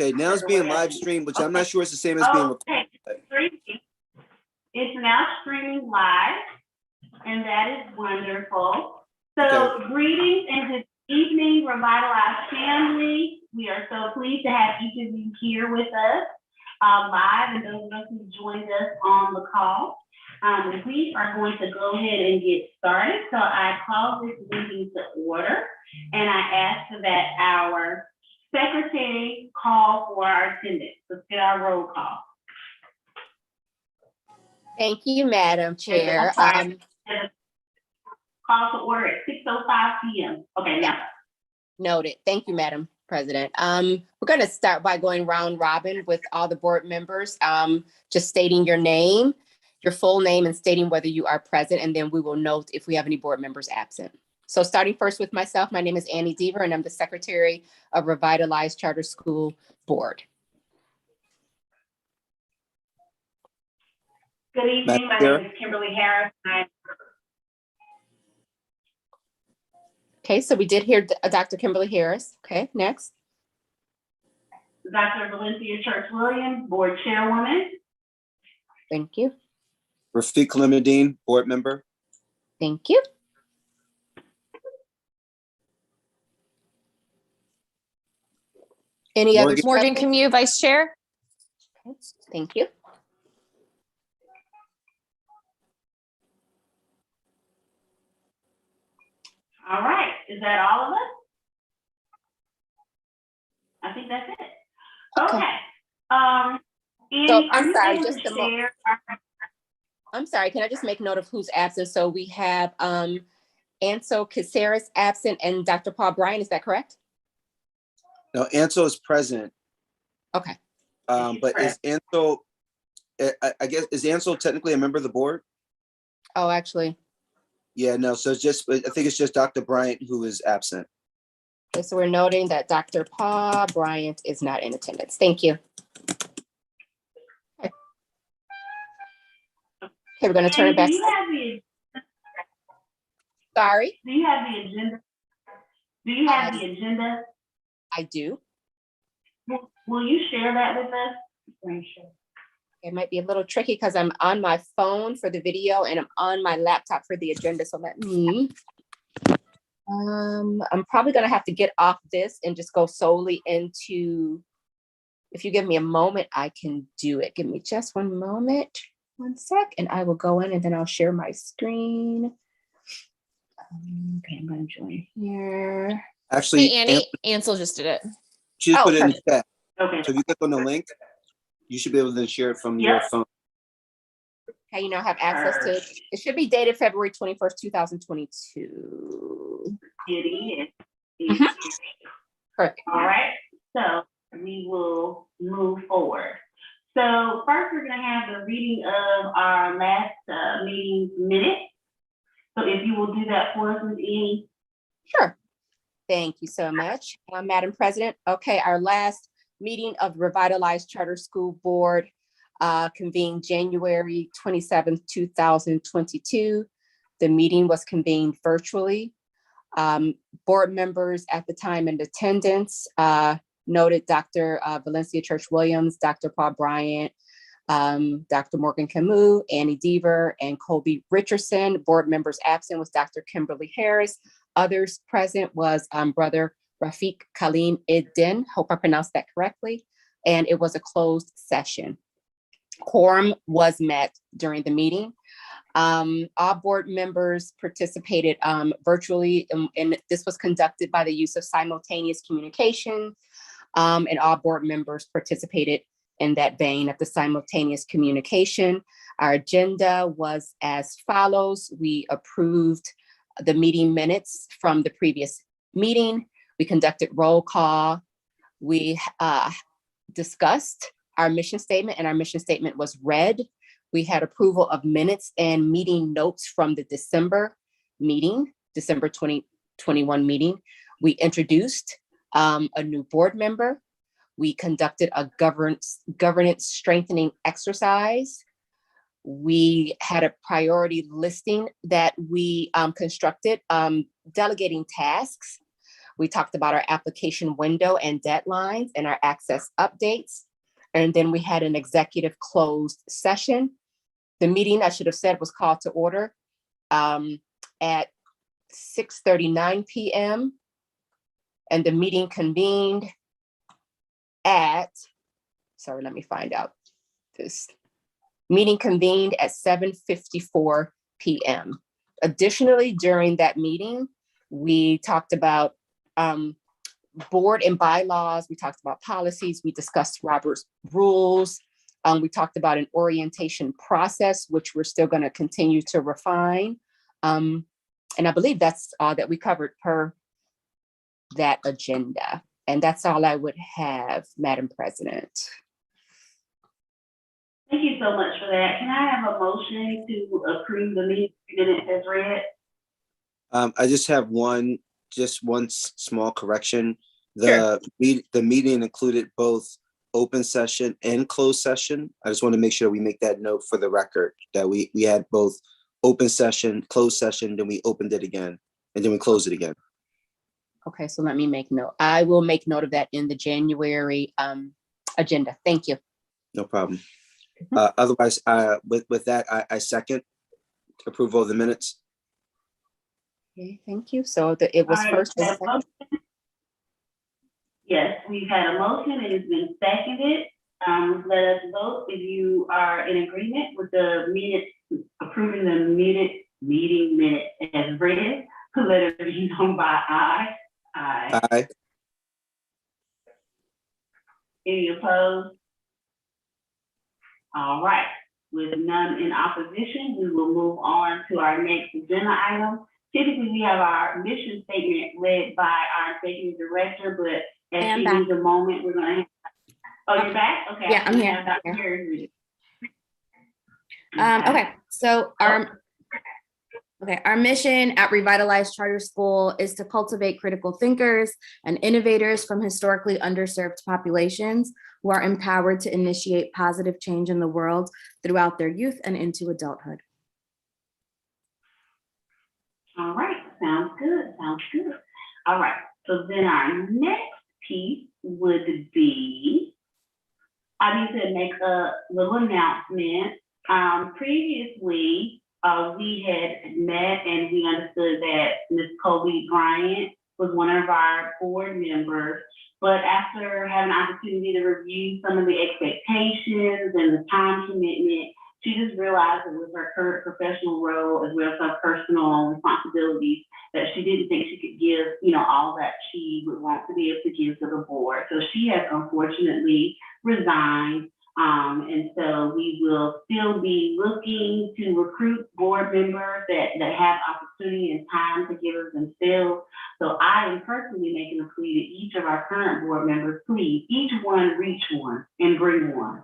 Okay, now it's being live streamed, which I'm not sure it's the same as being recorded. Okay. It's now streaming live, and that is wonderful. So greetings and good evening, Revitalized family. We are so pleased to have each of you here with us live, and those of us who joined us on the call. We are going to go ahead and get started. So I call this meeting to order, and I ask that our secretary call for our attendance. Let's get our roll call. Thank you, Madam Chair. Call to order at 6:05 p.m. Okay, now. Noted. Thank you, Madam President. We're going to start by going round robin with all the board members, just stating your name, your full name, and stating whether you are present, and then we will note if we have any board members absent. So starting first with myself, my name is Annie Deaver, and I'm the Secretary of Revitalized Charter School Board. Good evening. My name is Kimberly Harris. Okay, so we did hear Dr. Kimberly Harris. Okay, next. Dr. Valencia Church-Williams, Board Chairwoman. Thank you. Rafiq Limudeen, board member. Thank you. Any other? Morgan Camus, Vice Chair. Okay, thank you. All right, is that all of us? I think that's it. Okay. Annie, So I'm sorry, able just to a moment. share? I'm sorry, can I just make note of who's absent? So we have Ansel Caceres absent and Dr. Paul Bryan, is that correct? No, Ansel is present. Okay. But is Ansel, I guess, is Ansel technically a member of the board? Oh, actually. Yeah, no, so it's just, I think it's just Dr. Bryant who is absent. Okay, so we're noting that Dr. Paul Bryant is not in attendance. Thank you. Okay, we're going to turn it back. Do you have the, Sorry? do you have the agenda? Do you have the agenda? I do. Will you share that with us? It might be a little tricky because I'm on my phone for the video and I'm on my laptop for the agenda. So let me, I'm probably going to have to get off this and just go solely into, if you give me a moment, I can do it. Give me just one moment, 1 sec, and I will go in and then I'll share my screen. Okay, I'm going to join here. Actually, Hey, Annie, Ansel just did it. she just put it in the chat. Okay. So if you click on the link, you should be able to share it from your phone. Okay, you now have access to, it should be dated February 21st, 2022. It is. Perfect. All right, so we will move forward. So first, we're going to have the reading of our last meeting minutes. So if you will do that for us, Ms. Annie. Sure. Thank you so much, Madam President. Okay, our last meeting of Revitalized Charter School Board convened January 27th, 2022. The meeting was convened virtually. Board members at the time in attendance noted Dr. Valencia Church-Williams, Dr. Paul Bryant, Dr. Morgan Camus, Annie Deaver, and Colby Richardson. Board members absent was Dr. Kimberly Harris. Others present was Brother Rafiq Khalin Iddin, hope I pronounced that correctly, and it was a closed session. Quorum was met during the meeting. All board members participated virtually, and this was conducted by the use of simultaneous communication, and all board members participated in that vein of the simultaneous communication. Our agenda was as follows. We approved the meeting minutes from the previous meeting. We conducted roll call. We discussed our mission statement, and our mission statement was read. We had approval of minutes and meeting notes from the December meeting, December 2021 meeting. We introduced a new board member. We conducted a governance strengthening exercise. We had a priority listing that we constructed, delegating tasks. We talked about our application window and deadlines and our access updates. And then we had an executive closed session. The meeting, I should have said, was called to order at 6:39 p.m. And the meeting convened at, sorry, let me find out. This meeting convened at 7:54 p.m. Additionally, during that meeting, we talked about board and bylaws. We talked about policies. We discussed Robert's rules. We talked about an orientation process, which we're still going to continue to refine. And I believe that's all that we covered per that agenda. And that's all I would have, Madam President. Thank you so much for that. Can I have a motion to approve the meeting minutes as read? I just have one small correction. Sure. The meeting included both open session and closed session. I just want to make sure we make that note for the record, that we had both open session, closed session, then we opened it again, and then we closed it again. Okay, so let me make note. I will make note of that in the January agenda. Thank you. No problem. Otherwise, with that, I second approval of the minutes. Okay, thank you. So it was All right, first and second. Yes, we've had a motion. It has been seconded. Let us vote if you are in agreement with the minutes, approving the meeting minutes as read. Let it be known by aye. Aye. Aye. Any opposed? All right. With none in opposition, we will move on to our next agenda item. Typically, we have our mission statement read by our executive director, but as she needs a moment, we're going to. Oh, you're back? Okay. Yeah, I'm here. Dr. Harris read it. Okay, so our mission at Revitalized Charter School is to cultivate critical thinkers and innovators from historically underserved populations who are empowered to initiate positive change in the world throughout their youth and into adulthood. All right, sounds good, sounds good. All right, so then our next piece would be, I need to make a little announcement. Previously, we had met and we understood that Ms. Colby Bryant was one of our board members, but after having an opportunity to review some of the expectations and the time commitment, she just realized that with her current professional role as well as her personal responsibilities, that she didn't think she could give, all that she would want to be able to give to the board. So she has unfortunately resigned. And so we will still be looking to recruit board members that have opportunity and time to give us themselves. So I am personally making a plea to each of our current board members, please, each one reach one and bring one.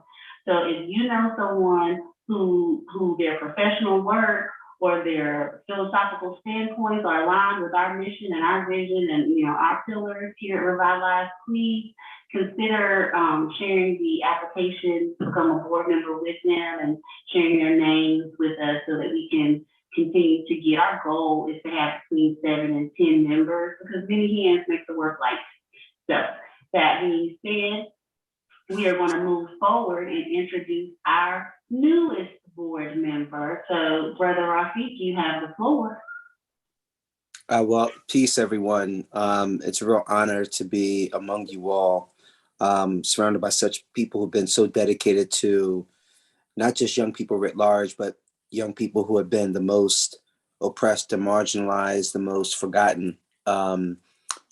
So if you know someone who their professional work or their philosophical standpoints are aligned with our mission and our vision and our pillars here at Revitalize, please consider sharing the application to become a board member with them and sharing their names with us so that we can continue to get. Our goal is to have between 7 and 10 members because many hands make the work light. So that being said, we are going to move forward and introduce our newest board member. So Brother Rafiq, you have the floor. Well, peace, everyone. It's a real honor to be among you all, surrounded by such people who've been so dedicated to not just young people writ large, but young people who have been the most oppressed and marginalized, the most forgotten.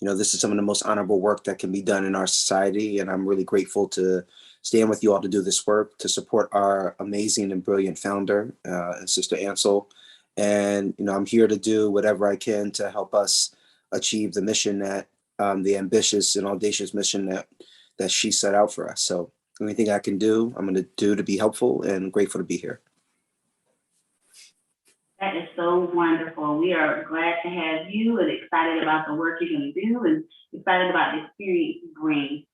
This is some of the most honorable work that can be done in our society. And I'm really grateful to stand with you all to do this work, to support our amazing and brilliant founder and Sister Ansel. And, I'm here to do whatever I can to help us achieve the mission that the ambitious and audacious mission that she set out for us. So anything I can do, I'm going to do to be helpful and grateful to be here. That is so wonderful. We are glad to have you and excited about the work you're going to do and excited about the experience you bring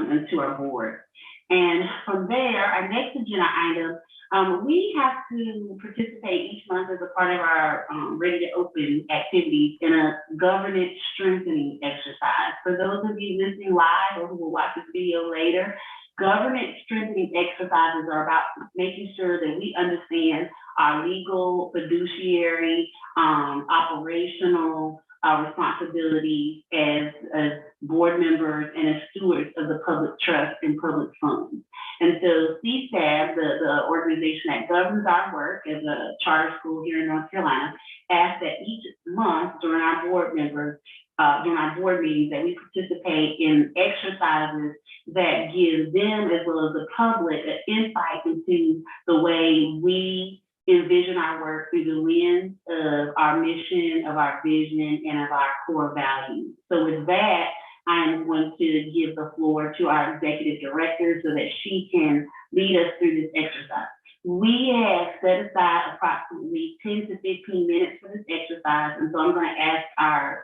into our board. And from there, our next agenda item, We have to participate each month as a part of our Ready to Open activities in a governance strengthening exercise. For those of you listening live or who will watch this video later, governance strengthening exercises are about making sure that we understand our legal, fiduciary, operational responsibilities as board members and as stewards of the public trust and public funds. And so CSAB, the organization that governs our work as a charter school here in North Carolina, asks that each month during our board meetings, that we participate in exercises that give them as well as the public an insight into the way we envision our work through the lens of our mission, of our vision, and of our core values. So with that, I'm going to give the floor to our executive director so that she can lead us through this exercise. We have set aside approximately 10 to 15 minutes for this exercise, and so I'm going to ask our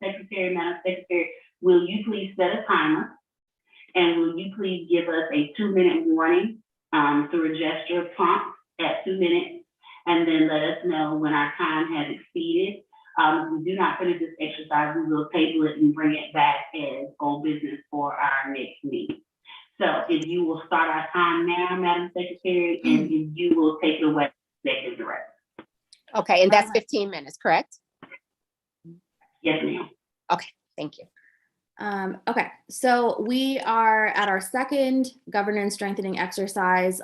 Madam Secretary, will you please set a timer? And will you please give us a 2-minute warning through a gesture prompt at 2 minutes, and then let us know when our time has exceeded. If we do not finish this exercise, we will table it and bring it back as old business for our next meeting. So if you will start our time now, Madam Secretary, and if you will take it away, Executive Director. Okay, and that's 15 minutes, correct? Yes, ma'am. Okay, thank you. Okay, so we are at our second governance strengthening exercise.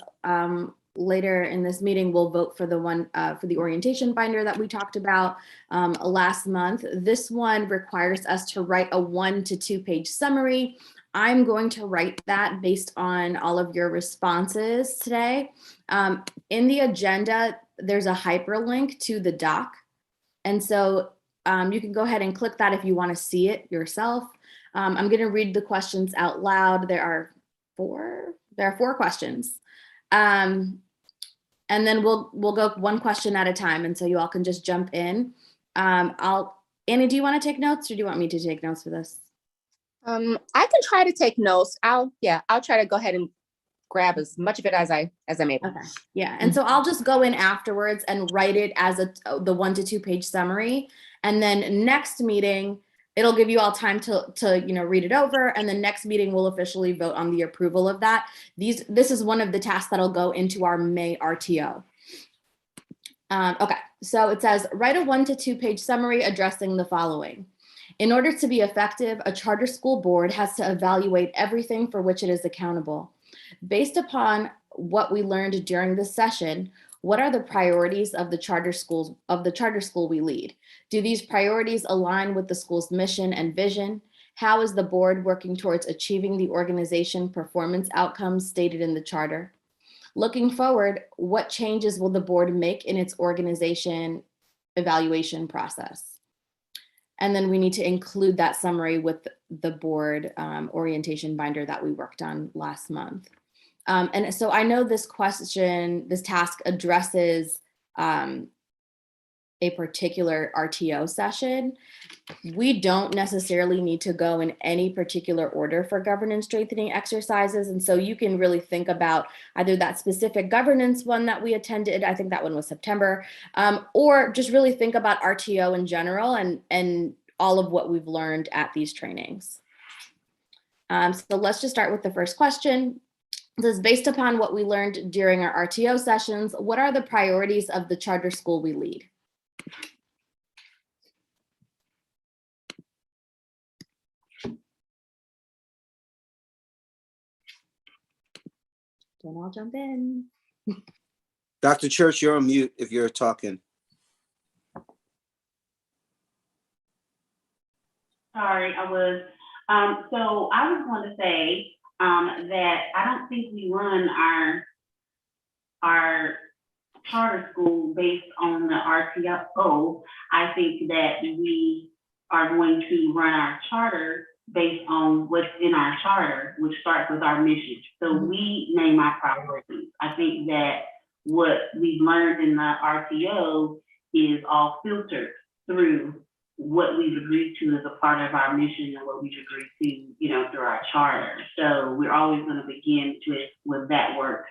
Later in this meeting, we'll vote for the one for the orientation binder that we talked about last month. This one requires us to write a 1 to 2 page summary. I'm going to write that based on all of your responses today. In the agenda, there's a hyperlink to the doc. And so you can go ahead and click that if you want to see it yourself. I'm going to read the questions out loud. There are four questions. And then we'll go one question at a time. And so you all can just jump in. Annie, do you want to take notes or do you want me to take notes for this? I can try to take notes. I'll try to go ahead and grab as much of it as I'm able. Okay. Yeah. And so I'll just go in afterwards and write it as the 1 to 2 page summary. And then next meeting, it'll give you all time to read it over, and the next meeting will officially vote on the approval of that. This is one of the tasks that'll go into our May RTO. Okay, so it says, write a 1 to 2 page summary addressing the following. In order to be effective, a charter school board has to evaluate everything for which it is accountable. Based upon what we learned during this session, what are the priorities of the charter school we lead? Do these priorities align with the school's mission and vision? How is the board working towards achieving the organization performance outcomes stated in the charter? Looking forward, what changes will the board make in its organization evaluation process? And then we need to include that summary with the board orientation binder that we worked on last month. And so I know this task addresses a particular RTO session. We don't necessarily need to go in any particular order for governance strengthening exercises. And so you can really think about either that specific governance one that we attended, I think that one was September, or just really think about RTO in general and all of what we've learned at these trainings. So let's just start with the first question. This is based upon what we learned during our RTO sessions. What are the priorities of the charter school we lead? Don't all jump in. Dr. Church, you're on mute if you're talking. Sorry, I was. So I was going to say that I don't think we run our charter school based on the RTO. I think that we are going to run our charter based on what's in our charter, which starts with our mission. So we name our priorities. I think that what we've learned in the RTO is all filtered through what we've agreed to as a part of our mission and what we've agreed to, through our charter. So we're always going to begin with that work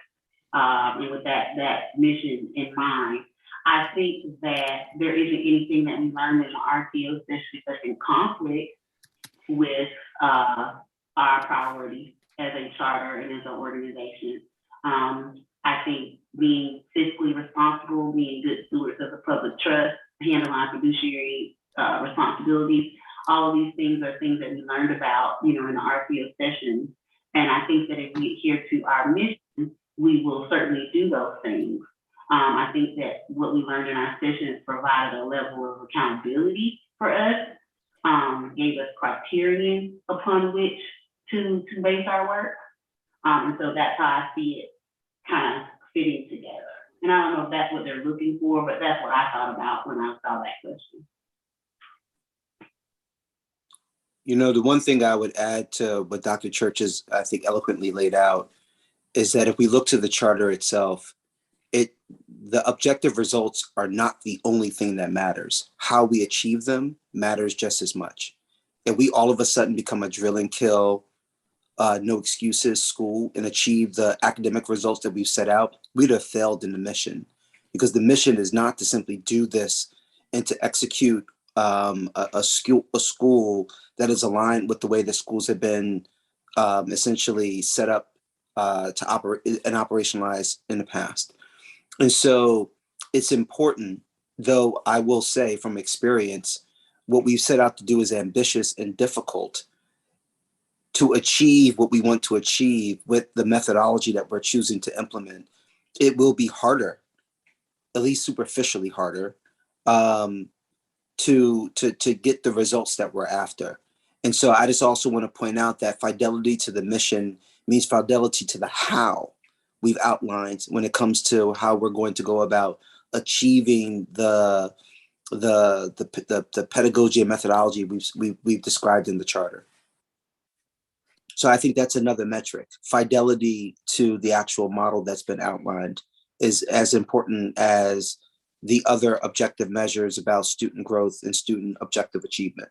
and with that mission in mind. I think that there isn't anything that we learned in the RTO session that's in conflict with our priorities as a charter and as an organization. I think being fiscally responsible, being good stewards of the public trust, handling fiduciary responsibilities, all of these things are things that we learned about, in the RCO session. And I think that if we adhere to our mission, we will certainly do those things. I think that what we learned in our sessions provided a level of accountability for us, gave us criterion upon which to base our work. And so that's how I see it kind of fitting together. And I don't know if that's what they're looking for, but that's what I thought about when I saw that question. The one thing I would add to what Dr. Church has, I think, eloquently laid out is that if we look to the charter itself, the objective results are not the only thing that matters. How we achieve them matters just as much. If we all of a sudden become a drill and kill, no excuses school and achieve the academic results that we've set out, we'd have failed in the mission, because the mission is not to simply do this and to execute a school that is aligned with the way the schools have been essentially set up to operate and operationalize in the past. And so it's important, though I will say from experience, what we've set out to do is ambitious and difficult. To achieve what we want to achieve with the methodology that we're choosing to implement, it will be harder, at least superficially harder, to get the results that we're after. And so I just also want to point out that fidelity to the mission means fidelity to the how we've outlined when it comes to how we're going to go about achieving the pedagogy and methodology we've described in the charter. So I think that's another metric. Fidelity to the actual model that's been outlined is as important as the other objective measures about student growth and student objective achievement.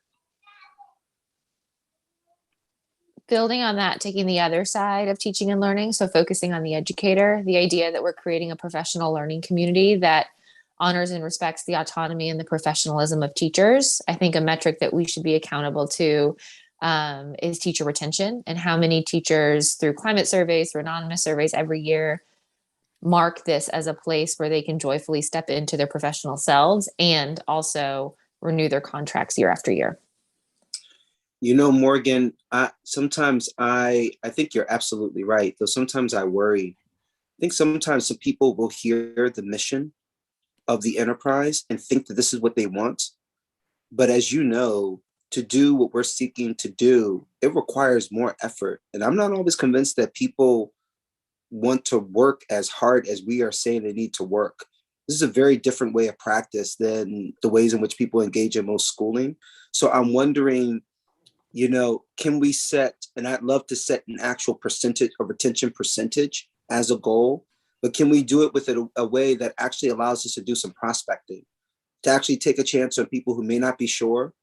Building on that, taking the other side of teaching and learning, so focusing on the educator, the idea that we're creating a professional learning community that honors and respects the autonomy and the professionalism of teachers. I think a metric that we should be accountable to is teacher retention, and how many teachers, through climate surveys, through anonymous surveys every year, mark this as a place where they can joyfully step into their professional selves and also renew their contracts year after year. Morgan, sometimes I think you're absolutely right, though sometimes I worry. I think sometimes some people will hear the mission of the enterprise and think that this is what they want. But as you know, to do what we're seeking to do, it requires more effort. And I'm not always convinced that people want to work as hard as we are saying they need to work. This is a very different way of practice than the ways in which people engage in most schooling. So I'm wondering, can we set, and I'd love to set an actual percentage or retention percentage as a goal, but can we do it with a way that actually allows us to do some prospecting, to actually take a chance on people who may not be sure,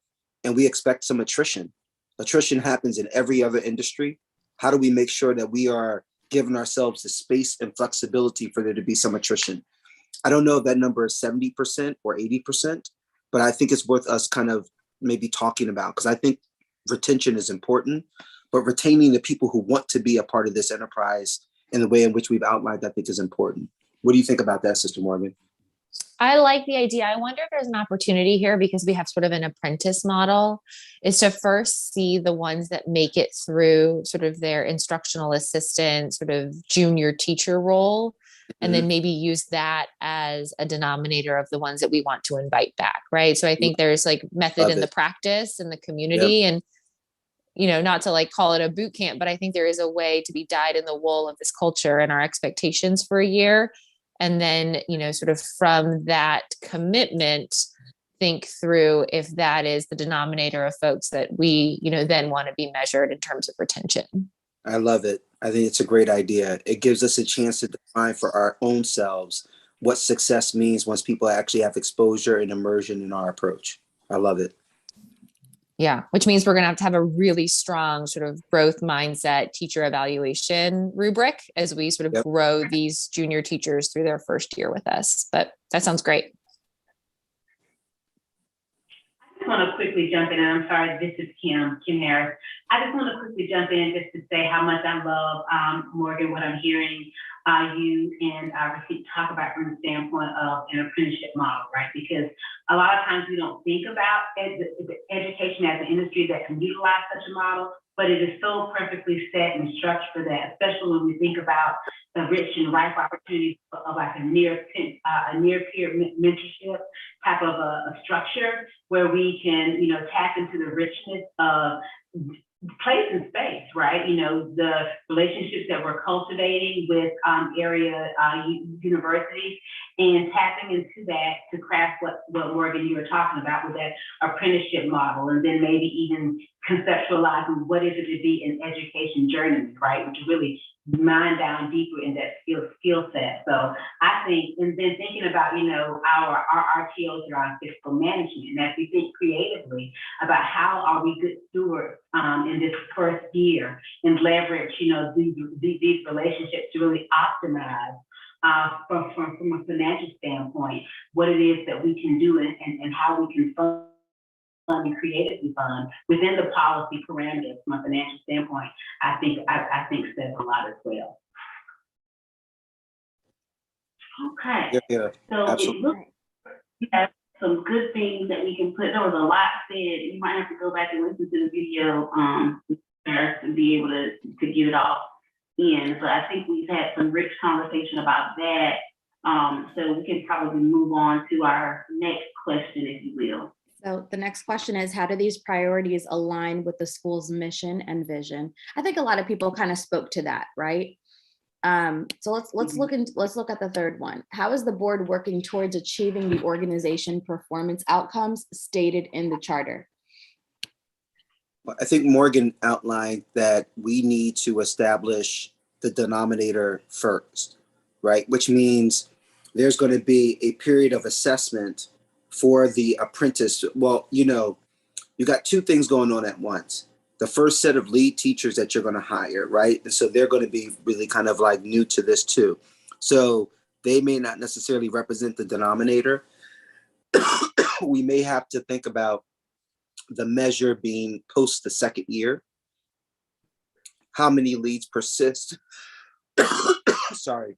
and we expect some attrition. Attrition happens in every other industry. How do we make sure that we are giving ourselves the space and flexibility for there to be some attrition? I don't know if that number is 70% or 80%, but I think it's worth us kind of maybe talking about, because I think retention is important, but retaining the people who want to be a part of this enterprise in the way in which we've outlined, I think is important. What do you think about that, Sister Morgan? I like the idea. I wonder if there's an opportunity here, because we have sort of an apprentice model, is to first see the ones that make it through sort of their instructional assistant, sort of junior teacher role, and then maybe use that as a denominator of the ones that we want to invite back, right? So I think there's like method in the practice and the community, and not to like call it a boot camp, but I think there is a way to be dyed in the wool of this culture and our expectations for a year. And then, sort of from that commitment, think through if that is the denominator of folks that we, then want to be measured in terms of retention. I love it. I think it's a great idea. It gives us a chance to define for our own selves what success means once people actually have exposure and immersion in our approach. I love it. Yeah, which means we're going to have a really strong sort of growth mindset teacher evaluation rubric as we sort of Yep. grow these junior teachers through their first year with us. But that sounds great. I just want to quickly jump in, and I'm sorry, this is Kim Harris. I just want to quickly jump in just to say how much I love, Morgan, what I'm hearing you and Rashid talk about from the standpoint of an apprenticeship model, right? Because a lot of times we don't think about education as an industry that can utilize such a model, but it is so perfectly set and structured for that, especially when we think about the rich and ripe opportunities of like a near peer mentorship type of a structure where we can, tap into the richness of place and space, right? The relationships that we're cultivating with area universities and tapping into that to craft what Morgan, you were talking about with that apprenticeship model, and then maybe even conceptualizing what is it to be an education journeyman, right? Which really mine down deeper in that skill set. So I think, and then thinking about, our RTOs around fiscal management, and as we think creatively about how are we good stewards in this first year and leverage, these relationships to really optimize from a financial standpoint, what it is that we can do and how we can fund and creatively fund within the policy parameters from a financial standpoint, I think says a lot as well. Okay. Yeah, So absolutely. it looks like we have some good things that we can put. There was a lot said. You might have to go back and listen to the video to be able to get it all in. But I think we've had some rich conversation about that. So we can probably move on to our next question, if you will. So the next question is, how do these priorities align with the school's mission and vision? I think a lot of people kind of spoke to that, right? So let's look at the third one. How is the board working towards achieving the organization performance outcomes stated in the charter? I think Morgan outlined that we need to establish the denominator first, right? Which means there's going to be a period of assessment for the apprentice. Well, you got two things going on at once. The first set of lead teachers that you're going to hire, right? And so they're going to be really kind of like new to this too. So they may not necessarily represent the denominator. We may have to think about the measure being post the second year. How many leads persist? Sorry.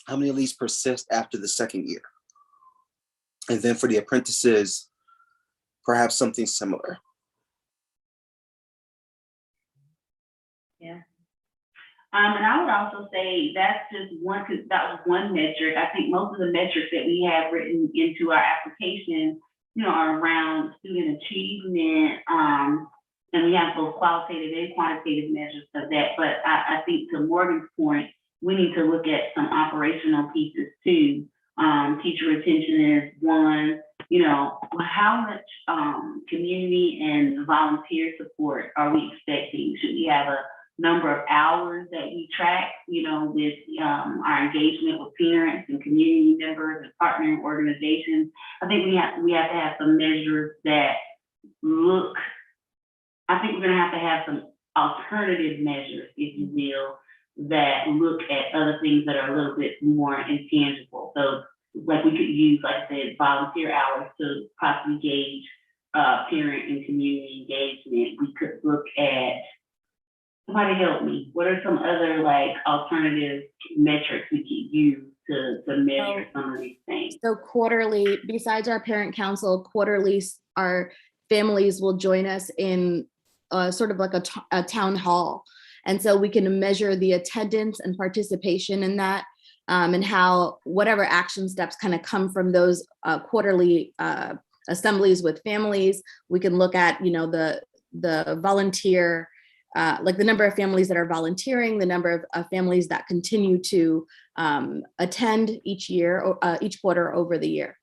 How many leads persist after the second year? And then for the apprentices, perhaps something similar. Yeah. And I would also say that's just one, because that was one metric. I think most of the metrics that we have written into our application, are around student achievement. And we have both qualitative and quantitative measures of that. But I think to Morgan's point, we need to look at some operational pieces too. Teacher retention is one. How much community and volunteer support are we expecting? Should we have a number of hours that we track, with our engagement with parents and community members and partnering organizations? I think we have to have some measures that look, I think we're going to have some alternative measures, if you will, that look at other things that are a little bit more intangible. So like we could use, like I said, volunteer hours to possibly gauge parent and community engagement. We could look at, somebody help me, what are some other like alternative metrics we could use to measure some of these things? So quarterly, besides our parent council, quarterly, our families will join us in sort of like a town hall. And so we can measure the attendance and participation in that, and how whatever action steps kind of come from those quarterly assemblies with families. We can look at, the volunteer, like the number of families that are volunteering, the number of families that continue to attend each year, each quarter over the year.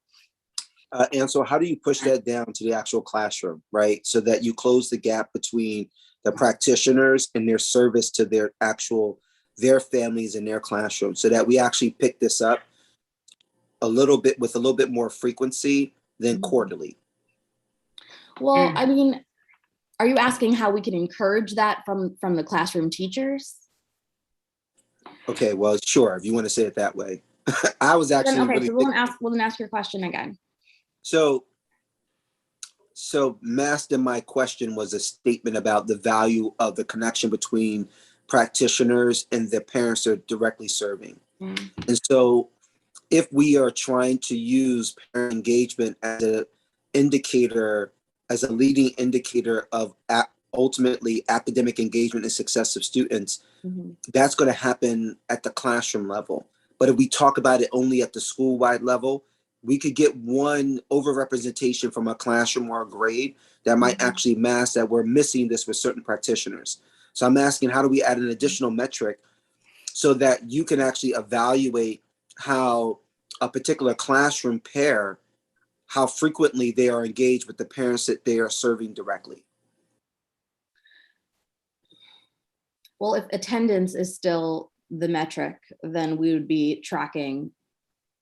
And so how do you push that down to the actual classroom, right? So that you close the gap between the practitioners and their service to their families in their classroom, so that we actually pick this up with a little bit more frequency than quarterly. Well, I mean, Are you asking how we can encourage that from the classroom teachers? Okay, well, sure, if you want to say it that way. I was actually Okay, really so we'll then ask your question again. so masked in my question was a statement about the value of the connection between practitioners and the parents they're directly serving. Mm. And so if we are trying to use parent engagement as an indicator, as a leading indicator of ultimately academic engagement and success of students, that's going to happen at the classroom level. But if we talk about it only at the school-wide level, we could get one overrepresentation from a classroom or a grade that might actually mask that we're missing this with certain practitioners. So I'm asking, how do we add an additional metric so that you can actually evaluate how a particular classroom pair, how frequently they are engaged with the parents that they are serving directly? Well, if attendance is still the metric, then we would be tracking,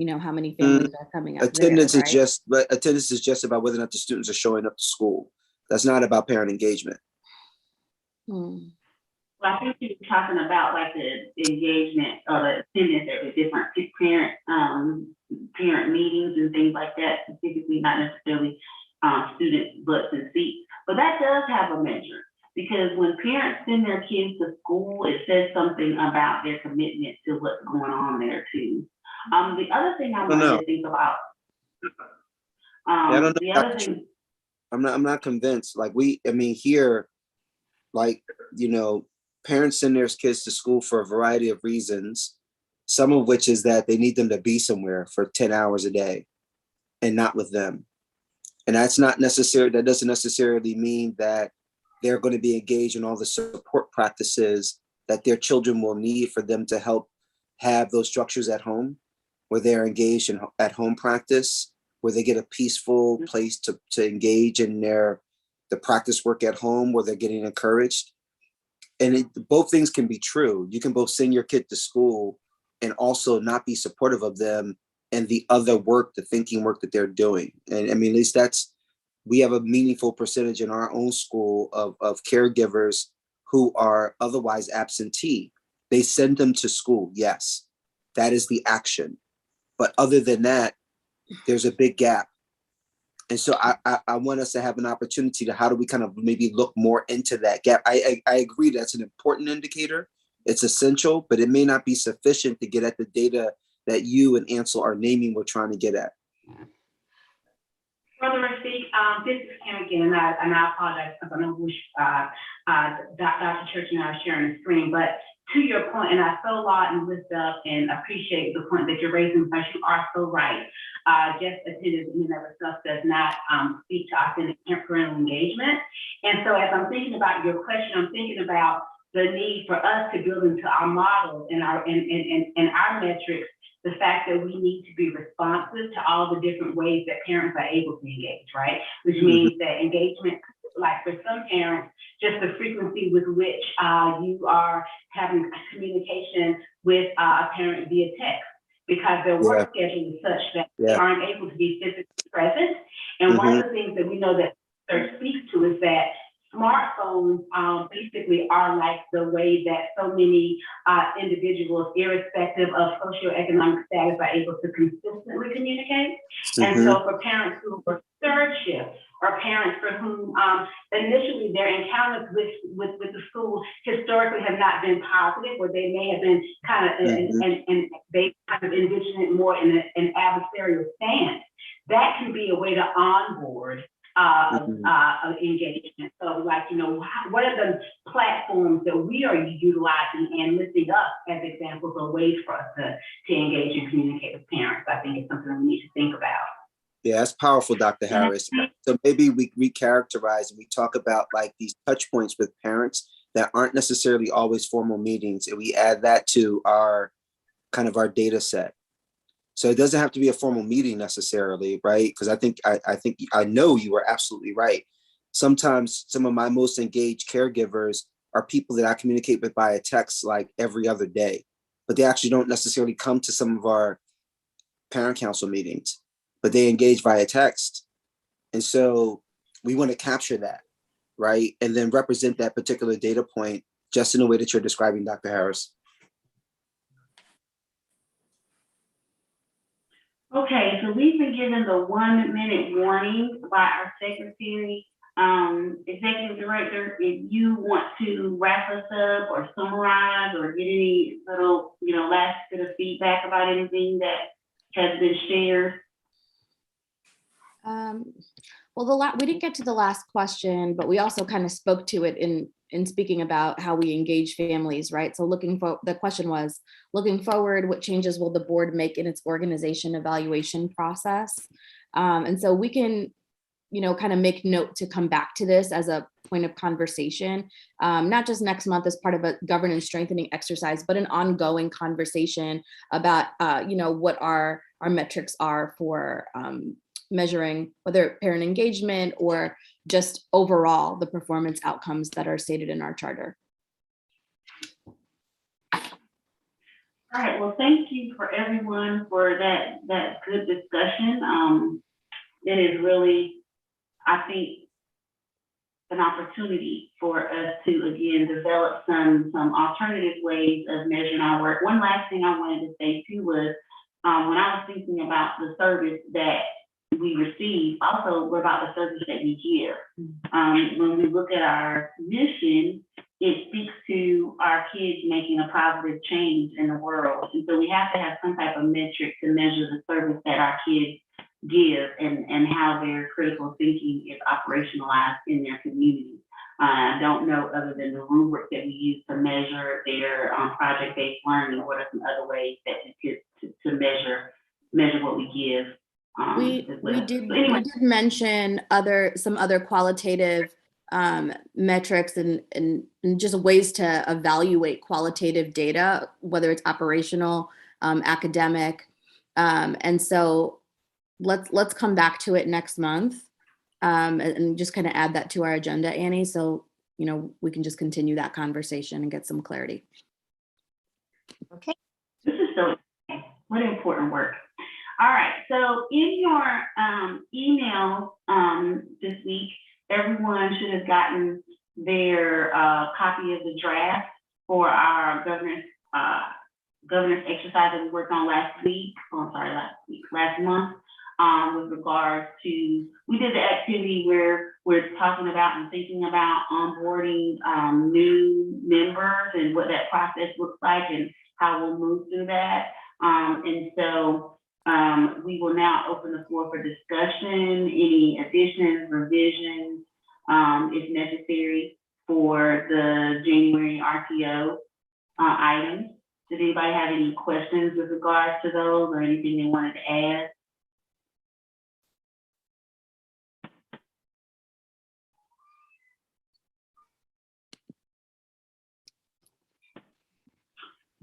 how many families are coming out. Attendance there, is just, but attendance is just about whether or not the students are showing up to school. That's not about parent engagement. Well, I think you're talking about like the engagement or the attendance at the different parent meetings and things like that, specifically not necessarily student butts and seats. But that does have a measure, because when parents send their kids to school, it says something about their commitment to what's going on there too. The other thing I wanted to think about. I don't know. The other thing. I'm not convinced. Like here, like, parents send their kids to school for a variety of reasons, some of which is that they need them to be somewhere for 10 hours a day and not with them. And that doesn't necessarily mean that they're going to be engaged in all the support practices that their children will need for them to help have those structures at home, where they're engaged in at home practice, where they get a peaceful place to engage in the practice work at home, where they're getting encouraged. And both things can be true. You can both send your kid to school and also not be supportive of them and the other work, the thinking work that they're doing. And at least we have a meaningful percentage in our own school of caregivers who are otherwise absentee. They send them to school. Yes, that is the action. But other than that, there's a big gap. And so I want us to have an opportunity to, how do we kind of maybe look more into that gap? I agree that's an important indicator. It's essential, but it may not be sufficient to get at the data that you and Ansel are naming we're trying to get at. Brother Rafik, this is Kim again, and I apologize because I know Dr. Church and I are sharing the screen, but to your point, and I so laud and lift up and appreciate the point that you're raising, because you are so right. Just attendance in and of itself does not speak to authentic parental engagement. And so as I'm thinking about your question, I'm thinking about the need for us to build into our model and our metrics the fact that we need to be responsive to all the different ways that parents are able to engage, right? Which means that engagement, like for some parents, just the frequency with which you are having communication with a parent via text, because their work schedule is such that they aren't able to be physically present. And one of the things that we know that research speaks to is that smartphones basically are like the way that so many individuals, irrespective of socioeconomic status, are able to consistently communicate. And so for parents who were third shift, or parents for whom initially their encounters with the school historically have not been positive, or they may have been kind of, and they kind of envision it more in an adversarial stance, that can be a way to onboard engagement. So what are the platforms that we are utilizing and lifting up as examples or ways for us to engage and communicate with parents? I think it's something we need to think about. Yeah, that's powerful, Dr. Harris. So maybe we recharacterize and we talk about like these touch points with parents that aren't necessarily always formal meetings, and we add that to our data set. So it doesn't have to be a formal meeting necessarily, right? Because I know you are absolutely right. Sometimes some of my most engaged caregivers are people that I communicate with via text like every other day, but they actually don't necessarily come to some of our parent council meetings, but they engage via text. And so we want to capture that, right? And then represent that particular data point just in the way that you're describing, Dr. Harris. Okay, so we've been given the 1 minute warning by our secretary. Executive Director, if you want to wrap us up or summarize or get any little, last bit of feedback about anything that has been shared. Well, we didn't get to the last question, but we also kind of spoke to it in speaking about how we engage families, right? So the question was, looking forward, what changes will the board make in its organization evaluation process? And so we can, kind of make note to come back to this as a point of conversation, not just next month as part of a governance strengthening exercise, but an ongoing conversation about, what our metrics are for measuring whether parent engagement or just overall the performance outcomes that are stated in our charter. All right, well, thank you for everyone for that good discussion. It is really, I think, an opportunity for us to, again, develop some alternative ways of measuring our work. One last thing I wanted to say too was, when I was thinking about the service that we receive, also what about the service that we give? When we look at our mission, it speaks to our kids making a positive change in the world. And so we have to have some type of metric to measure the service that our kids give and how their critical thinking is operationalized in their community. I don't know, other than the rubric that we use to measure their project-based learning, what are some other ways that we could to measure what we give. We did mention some other qualitative metrics and just ways to evaluate qualitative data, whether it's operational, academic, and so let's come back to it next month and just kind of add that to our agenda, Annie, so we can just continue that conversation and get some clarity. Okay. This is so exciting. What important work. All right, so in your email this week, everyone should have gotten their copy of the draft for our governance exercise that we worked on last month, with regards to, we did the activity where we're talking about and thinking about onboarding new members and what that process looks like and how we'll move through that. And so we will now open the floor for discussion, any additions, revisions, if necessary, for the January RTO items. Did anybody have any questions with regards to those or anything they wanted to add?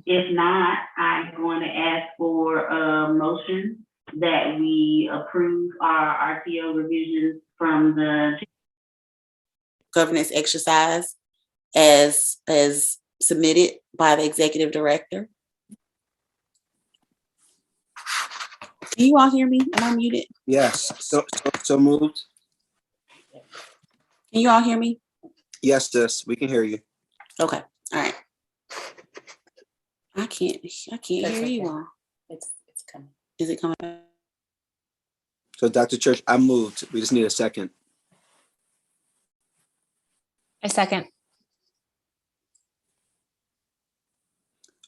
If not, I'm going to ask for a motion that we approve our RTO revisions from the governance exercise as submitted by the executive director. Can you all hear me? Am I muted? Yes, so moved. Can you all hear me? Yes, sis, we can hear you. Okay, all right. I can't hear you all. It's coming. Is it coming? So Dr. Church, I moved. We just need a second. A second.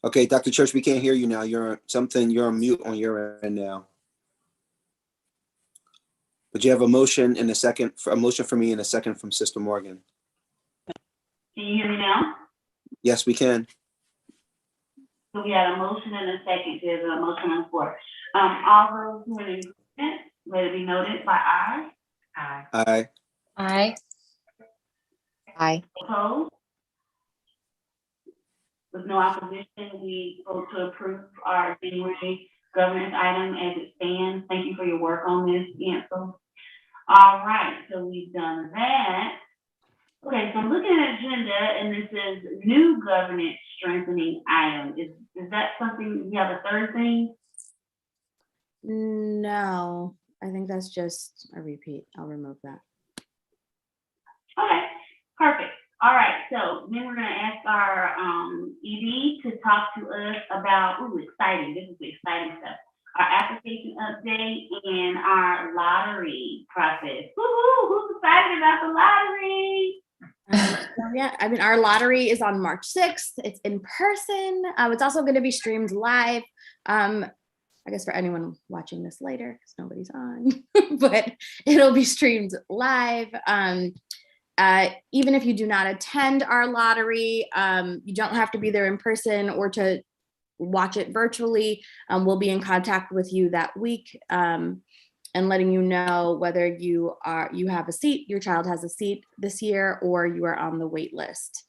Okay, Dr. Church, we can't hear you now. You're on mute on your end now. But you have a motion and a motion for me and a second from Sister Morgan. Can you hear me now? Yes, we can. So we had a motion and a second. There's a motion on the floor. All those who are in agreement, let it be noted by aye. Aye. Aye. Aye. Aye. Opposed? With no opposition, we vote to approve our January governance item as it stands. Thank you for your work on this, Ansel. All right, so we've done that. Okay, so I'm looking at agenda and this is new governance strengthening item. Is that something, you have a third thing? No, I think that's just a repeat. I'll remove that. Okay, Perfect. All right, so then we're gonna ask our ED to talk to us about, exciting, this is the exciting stuff. Our application update and our lottery process. Woo-hoo, who's excited about the lottery? Yeah, I mean, our lottery is on March 6th. It's in person. It's also going to be streamed live. I guess for anyone watching this later, because nobody's on, but it'll be streamed live. Even if you do not attend our lottery, you don't have to be there in person or to watch it virtually. We'll be in contact with you that week and letting you know whether you have a seat, your child has a seat this year, or you are on the wait list.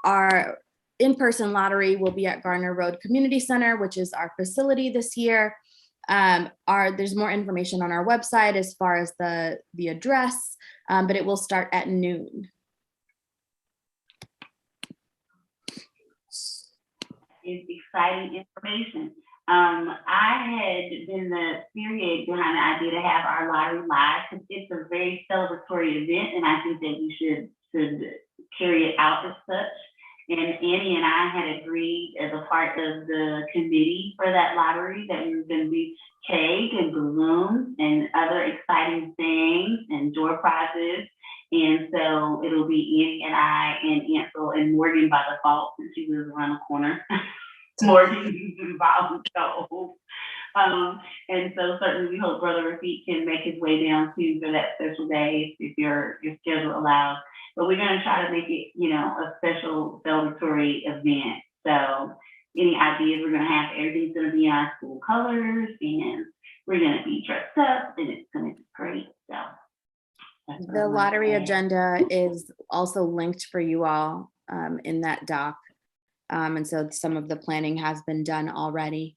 Our in-person lottery will be at Garner Road Community Center, which is our facility this year. There's more information on our website as far as the address, but it will start at noon. Is exciting information. I had been the spearhead behind the idea to have our lottery live because it's a very celebratory event, and I think that we should carry it out as such. And Annie and I had agreed as a part of the committee for that lottery that we were going to do cake and balloons and other exciting things and door prizes. And so it'll be Annie and I and Ansel and Morgan by default, since she lives around the corner. Morgan is involved. And so certainly we hope Brother Rafik can make his way down too for that special day if your schedule allows. But we're going to try to make it, a special celebratory event. So any ideas we're going to have, everything's going to be on school colors, and we're going to be dressed up, and it's going to be great. So the lottery agenda is also linked for you all in that doc. And so some of the planning has been done already.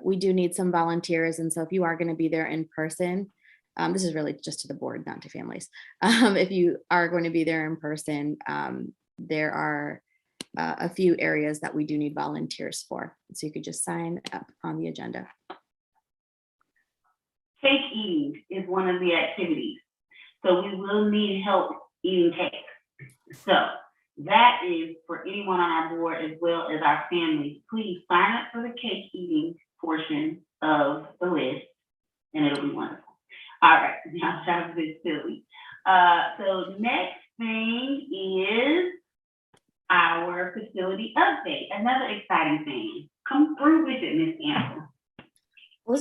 We do need some volunteers. And so if you are going to be there in person, this is really just to the board, not to families. If you are going to be there in person, there are a few areas that we do need volunteers for. So you could just sign up on the agenda. Cake eating is one of the activities. So we will need help eating cake. So that is for anyone on our board as well as our families. Please sign up for the cake eating portion of the list, and it'll be wonderful. All right, now that was a bit silly. So next thing is our facility update. Another exciting thing. Come through with it, Ms. Ansel. Well,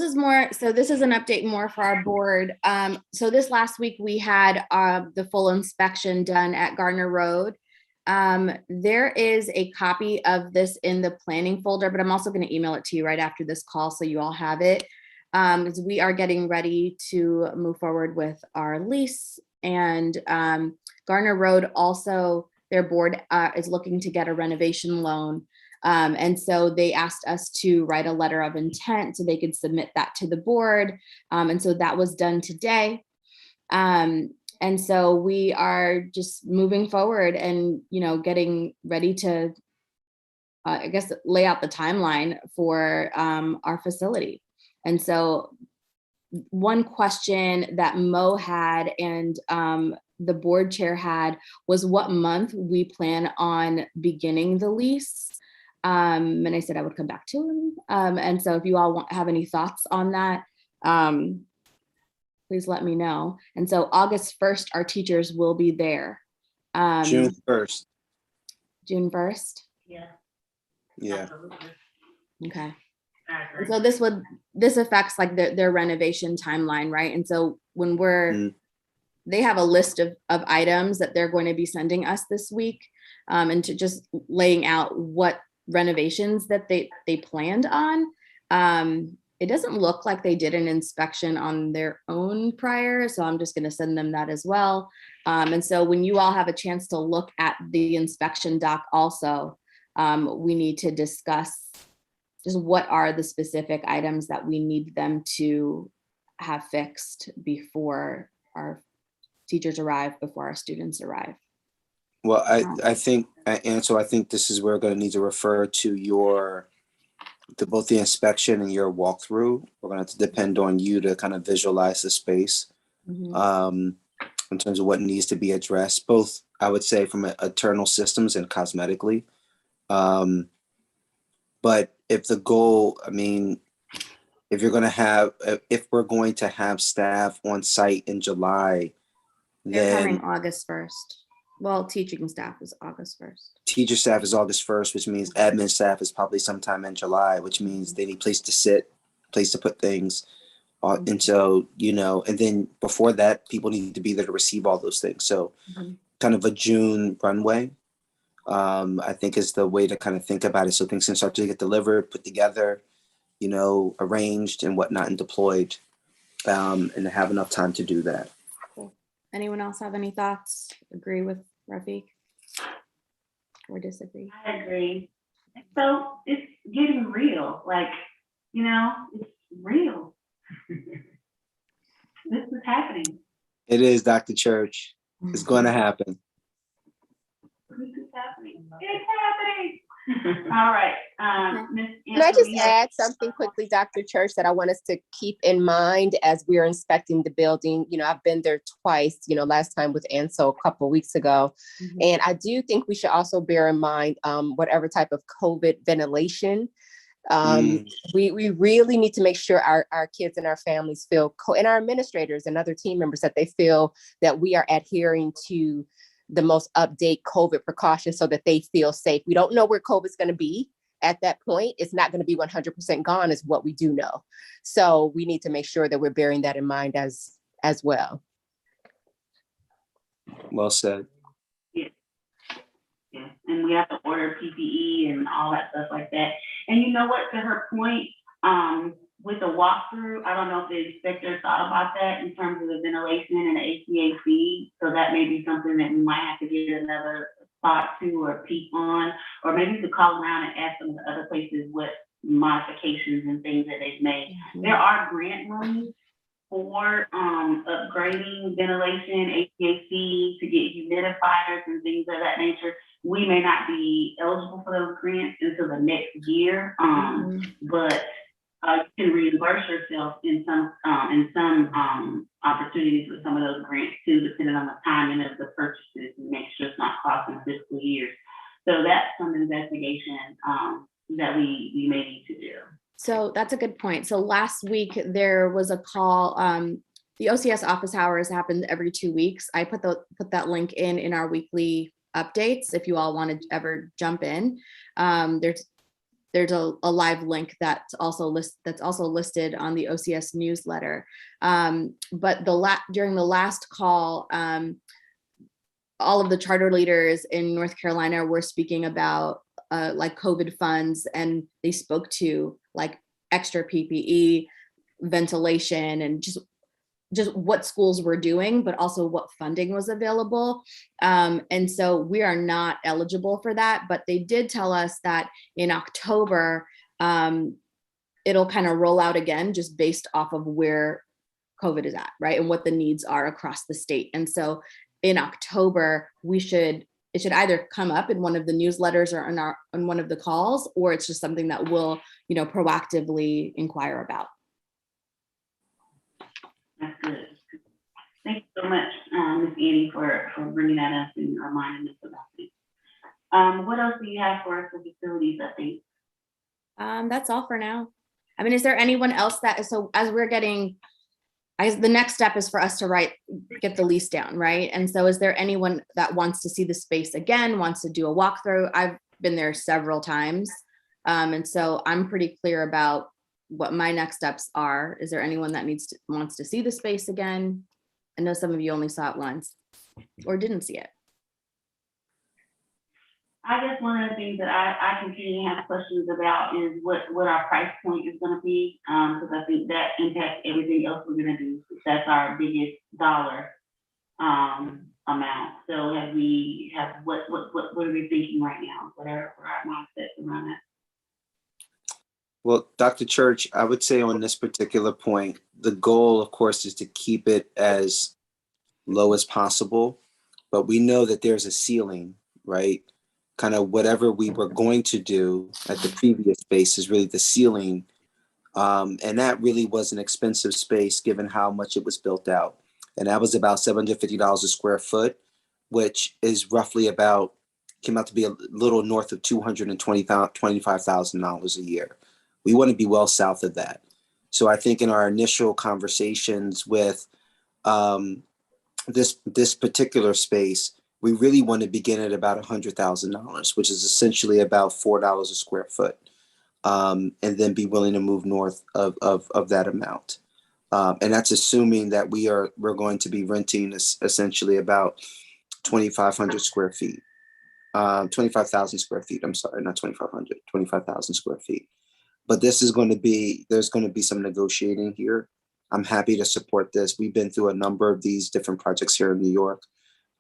this is an update more for our board. So this last week we had the full inspection done at Garner Road. There is a copy of this in the planning folder, but I'm also going to email it to you right after this call so you all have it. As we are getting ready to move forward with our lease, and Garner Road also, their board is looking to get a renovation loan. And so they asked us to write a letter of intent so they could submit that to the board. And so that was done today. And so we are just moving forward and, getting ready to, lay out the timeline for our facility. And so one question that Mo had and the board chair had was what month we plan on beginning the lease. And I said I would come back to him. And so if you all have any thoughts on that, please let me know. And so August 1st, our teachers will be there. June 1st. June 1st? Yeah. Yeah. Absolutely. Okay. And so this affects like their renovation timeline, right? And so when they have a list of items that they're going to be sending us this week, and to just laying out what renovations that they planned on. It doesn't look like they did an inspection on their own prior, so I'm just going to send them that as well. And so when you all have a chance to look at the inspection doc also, we need to discuss just what are the specific items that we need them to have fixed before our teachers arrive, before our students arrive. Well, I think, and so I think this is where we're going to need to refer to both the inspection and your walkthrough. We're going to have to depend on you to kind of visualize the space. Mm-hmm. in terms of what needs to be addressed, both, I would say, from internal systems and cosmetically. But if the goal, I mean, if you're going to have, if we're going to have staff on site in July, They're coming then August 1st. Well, teaching staff is August 1st. teacher staff is August 1st, which means admin staff is probably sometime in July, which means they need place to sit, place to put things. And so, you know, and then before that, people need to be there to receive all those things. So kind of a June runway, I think is the way to kind of think about it. So things can start to get delivered, put together, you know, arranged and whatnot and deployed, and to have enough time to do that. Cool. Anyone else have any thoughts? Agree with Rafiq or disagree? I agree. So it's getting real, like, you know, it's real. This is happening. It is, Dr. Church. It's going to happen. This is happening. It's happening. All right. Ms. Can I just Anthony, add something quickly, Dr. Church, that I want us to keep in mind as we're inspecting the building? You know, I've been there twice, you know, last time with Ansel a couple of weeks ago. And I do think we should also bear in mind whatever type of COVID ventilation. We really need to make sure our kids and our families feel, and our administrators and other team members, that they feel that we are adhering to the most update COVID precautions so that they feel safe. We don't know where COVID is going to be at that point. It's not going to be 100% gone is what we do know. So we need to make sure that we're bearing that in mind as well. Well said. Yeah, and we have to order PPE and all that stuff like that. And you know what, to her point, with the walkthrough, I don't know if the inspector thought about that in terms of the ventilation and the HVAC. So that may be something that we might have to get another thought to or peek on, or maybe we could call around and ask some of the other places what modifications and things that they've made. There are grant monies for upgrading ventilation, HVAC, to get humidifiers and things of that nature. We may not be eligible for those grants until the next year, but you can reimburse yourself in some opportunities with some of those grants too, depending on the timing of the purchases, and make sure it's not costing fiscal years. So that's some investigation that we may need to do. So that's a good point. So last week there was a call. The OCS office hours happen every 2 weeks. I put that link in our weekly updates if you all want to ever jump in. There's a live link that's also listed on the OCS newsletter. But during the last call, all of the charter leaders in North Carolina were speaking about like COVID funds, and they spoke to like extra PPE, ventilation, and just what schools were doing, but also what funding was available. And so we are not eligible for that, but they did tell us that in October, it'll kind of roll out again, just based off of where COVID is at, right? And what the needs are across the state. And so in October, it should either come up in one of the newsletters or on one of the calls, or it's just something that we'll, proactively inquire about. That's good. Thank you so much, Ms. Annie, for bringing that up and reminding us about it. What else do you have for us for facilities, I think? That's all for now. I mean, is there anyone else so as we're getting, the next step is for us to get the lease down, right? And so is there anyone that wants to see the space again, wants to do a walkthrough? I've been there several times. And so I'm pretty clear about what my next steps are. Is there anyone that wants to see the space again? I know some of you only saw it once or didn't see it. I guess one of the things that I continue to have questions about is what our price point is going to be, because I think that impacts everything else we're going to do. That's our biggest dollar amount. So what are we thinking right now? What are our mindsets around that? Well, Dr. Church, I would say on this particular point, the goal, of course, is to keep it as low as possible, but we know that there's a ceiling, right? Kind of whatever we were going to do at the previous space is really the ceiling. And that really was an expensive space given how much it was built out. and that was about $750 a square foot, which is roughly about, came out to be a little north of $225,000 a year. We want to be well south of that. So I think in our initial conversations with this particular space, we really want to begin at about $100,000, which is essentially about $4 a square foot, and then be willing to move north of that amount. And that's assuming that we're going to be renting essentially about 2,500 square feet, 25,000 square feet. I'm sorry, not 2,500, 25,000 square feet. But this is going to be, there's going to be some negotiating here. I'm happy to support this. We've been through a number of these different projects here in New York.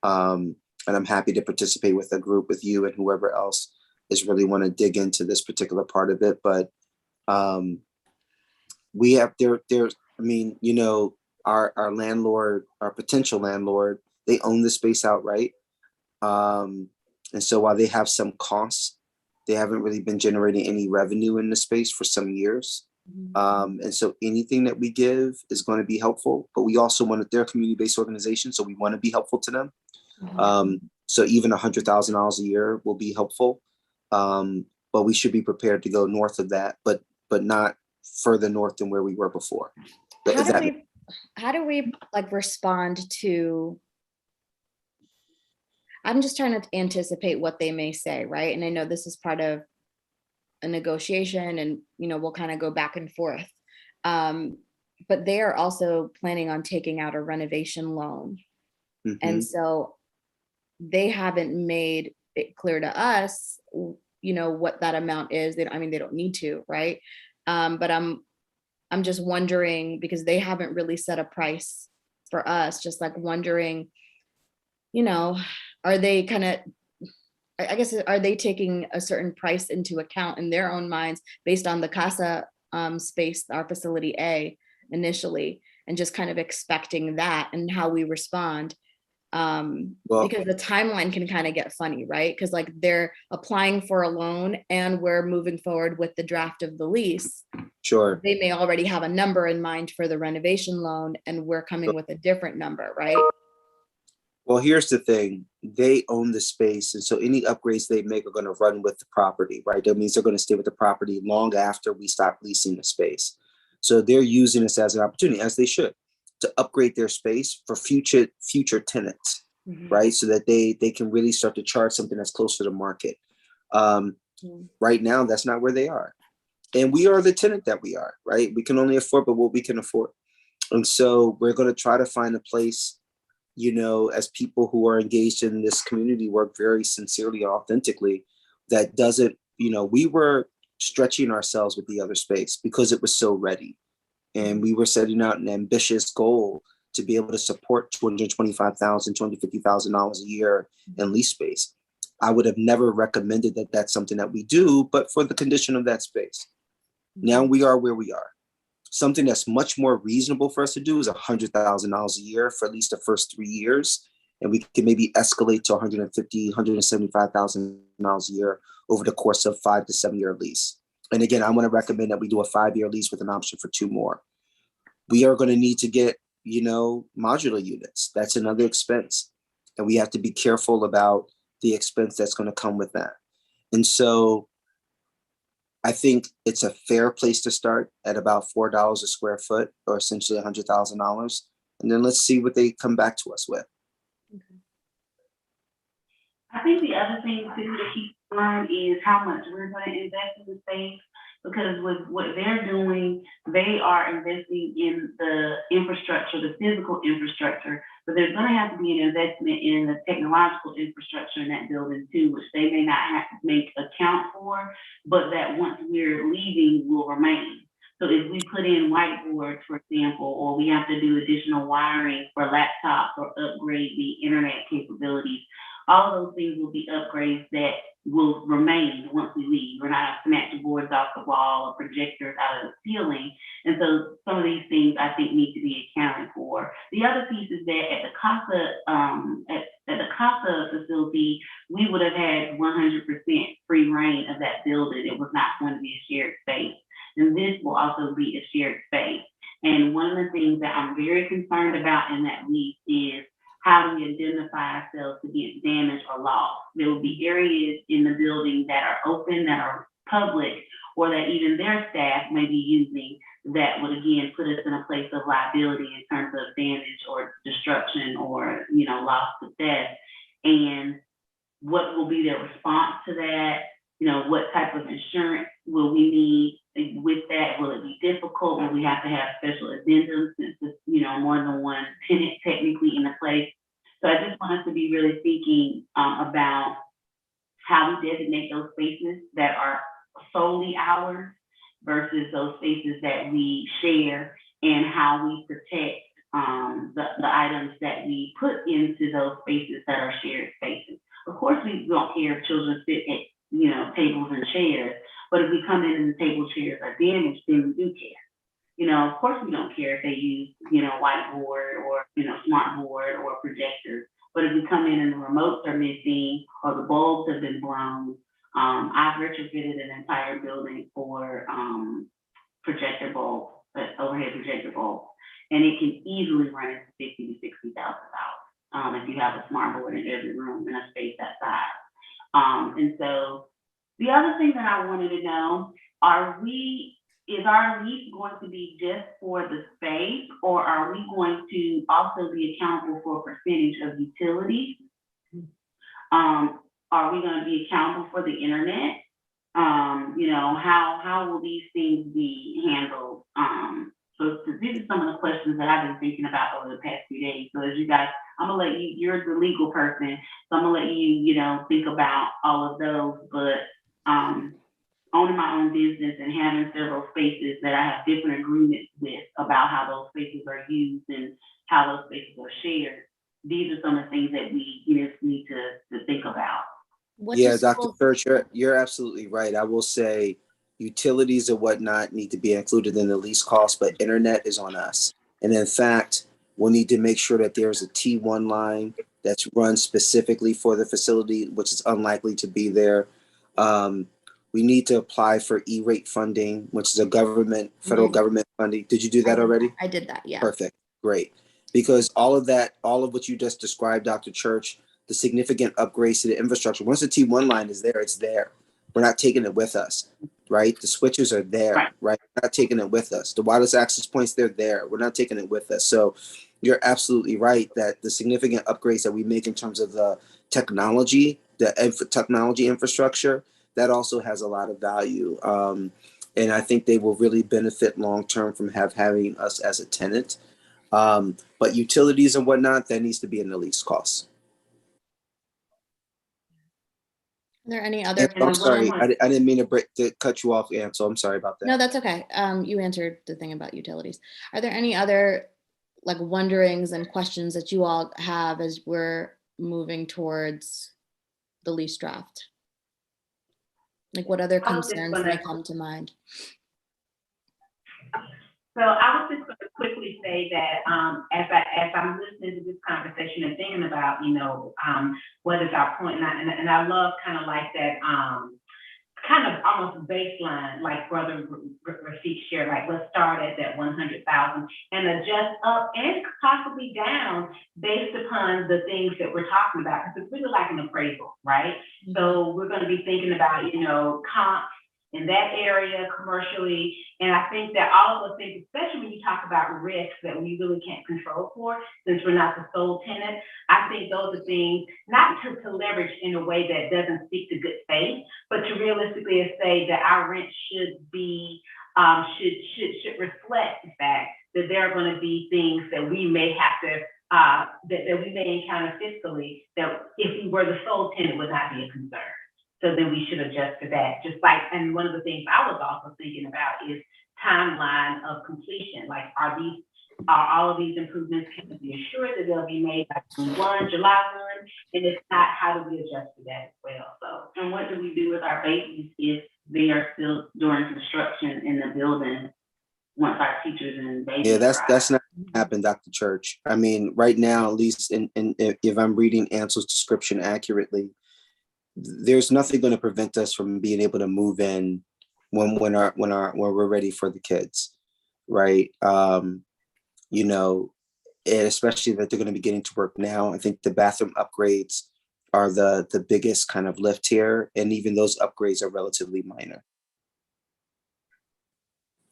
And I'm happy to participate with a group with you and whoever else is really want to dig into this particular part of it. But we have I mean, you know, our landlord, our potential landlord, they own the space outright. And so while they have some costs, they haven't really been generating any revenue in the space for some years. And so anything that we give is going to be helpful, but we also want they're a community-based organization, so we want to be helpful to them. So even $100,000 a year will be helpful. But we should be prepared to go north of that, but not further north than where we were before. How do we like respond to, I'm just trying to anticipate what they may say, right? And I know this is part of a negotiation and, you know, we'll kind of go back and forth. But they are also planning on taking out a renovation loan. And so they haven't made it clear to us, you know, what that amount is. I mean, they don't need to, right? But I'm just wondering, because they haven't really set a price for us, just like wondering, you know, are they kind of, I guess, are they taking a certain price into account in their own minds based on the CASA space, our facility A initially, and just kind of expecting that and how we respond? Because the timeline can kind of get funny, right? Because like they're applying for a loan and we're moving forward with the draft of the lease. Sure. They may already have a number in mind for the renovation loan and we're coming with a different number, right? Well, here's the thing. They own the space. And so any upgrades they make are going to run with the property, right? That means they're going to stay with the property long after we stop leasing the space. So they're using this as an opportunity, as they should, to upgrade their space for future tenants, right? So that they can really start to charge something that's close to the market. Right now, that's not where they are. And we are the tenant that we are, right? We can only afford but what we can afford. And so we're going to try to find a place, you know, as people who are engaged in this community work very sincerely and authentically, that doesn't, you know, we were stretching ourselves with the other space because it was so ready. And we were setting out an ambitious goal to be able to support $225,000, $250,000 a year in lease space. I would have never recommended that that's something that we do, but for the condition of that space. Now we are where we are. Something that's much more reasonable for us to do is $100,000 a year for at least the first 3 years. And we can maybe escalate to $150,000, $175,000 a year over the course of 5 to 7 year lease. And again, I want to recommend that we do a 5-year lease with an option for 2 more. We are going to need to get, you know, modular units. That's another expense. And we have to be careful about the expense that's going to come with that. And so I think it's a fair place to start at about $4 a square foot, or essentially $100,000. And then let's see what they come back to us with. I think the other thing too to keep in mind is how much we're going to invest in the space, because with what they're doing, they are investing in the infrastructure, the physical infrastructure, but there's going to have to be an investment in the technological infrastructure in that building too, which they may not have to make account for, but that once we're leaving will remain. So if we put in whiteboards, for example, or we have to do additional wiring for laptops or upgrade the internet capabilities, all of those things will be upgrades that will remain once we leave. We're not going to snatch the boards off the wall or projectors out of the ceiling. And so some of these things I think need to be accounted for. The other piece is that at the CASA facility, we would have had 100% free reign of that building. It was not going to be a shared space. And this will also be a shared space. And one of the things that I'm very concerned about in that lease is how do we identify ourselves against damage or loss? There will be areas in the building that are open, that are public, or that even their staff may be using that would again put us in a place of liability in terms of damage or destruction or, you know, loss to death. And what will be their response to that? You know, what type of insurance will we need with that? Will it be difficult? Will we have to have special addendums since it's, you know, more than one tenant technically in the place? So I just want us to be really thinking about how we designate those spaces that are solely ours versus those spaces that we share, and how we protect the items that we put into those spaces that are shared spaces. Of course, we don't care if children sit at, you know, tables and chairs, but if we come in and the table chairs are damaged, then we do care. You know, of course, we don't care if they use, you know, whiteboard or, you know, smartboard or projectors. But if we come in and the remotes are missing or the bulbs have been blown, I've retrofitted an entire building for projector bulbs, overhead projector bulbs, and it can easily run into $50,000 to $60,000 if you have a smart board in every room in a space that size. And so the other thing that I wanted to know, is our lease going to be just for the space, or are we going to also be accountable for a percentage of utilities? Are we going to be accountable for the internet? You know, how will these things be handled? So these are some of the questions that I've been thinking about over the past few days. So as you guys, I'm gonna let you, you're the legal person, so I'm gonna let you, you know, think about all of those. But owning my own business and having several spaces that I have different agreements with about how those spaces are used and how those spaces are shared, these are some of the things that we, you know, need to think about. Yeah, Dr. Church, you're absolutely right. I will say utilities and whatnot need to be included in the lease cost, but internet is on us. And in fact, we'll need to make sure that there's a T1 line that's run specifically for the facility, which is unlikely to be there. We need to apply for E-rate funding, which is a federal government funding. Did you do that already? I did that, yeah. Perfect, great. Because all of what you just described, Dr. Church, the significant upgrades to the infrastructure, once the T1 line is there, it's there. We're not taking it with us, right? The switches are there, right? We're not taking it with us. The wireless access points, they're there. We're not taking it with us. So you're absolutely right that the significant upgrades that we make in terms of the technology, technology infrastructure, that also has a lot of value. And I think they will really benefit long-term from having us as a tenant. But utilities and whatnot, that needs to be in the lease costs. Are there any other? I'm sorry, I didn't mean to cut you off, Ansel. I'm sorry about that. No, that's okay. You answered the thing about utilities. Are there any other like wonderings and questions that you all have as we're moving towards the lease draft? Like what other concerns may come to mind? So I was just going to quickly say that as I'm listening to this conversation and thinking about, you know, what is our point, and I love kind of like that kind of almost baseline, like Brother Rafik shared, like let's start at that 100,000 and adjust up and possibly down based upon the things that we're talking about, because it's really like an appraisal, right? So we're going to be thinking about, you know, comps in that area commercially. And I think that all of those things, especially when you talk about risks that we really can't control for, since we're not the sole tenant, I think those are things not to leverage in a way that doesn't speak to good faith, but to realistically say that our rent should be, should reflect the fact that there are going to be things that we may have to, that we may encounter fiscally, that if we were the sole tenant would not be a concern. So then we should adjust for that. Just like, and one of the things I was also thinking about is timeline of completion. Like, are all of these improvements, can be assured that they'll be made by July 1? And if not, how do we adjust for that as well? So, and what do we do with our babies if they are still during construction in the building once our teachers and babies? Yeah, that's not gonna happen, Dr. Church. I mean, right now, at least if I'm reading Ansel's description accurately, there's nothing going to prevent us from being able to move in when we're ready for the kids. right? You know, and especially that they're going to be getting to work now. I think the bathroom upgrades are the biggest kind of lift here, and even those upgrades are relatively minor.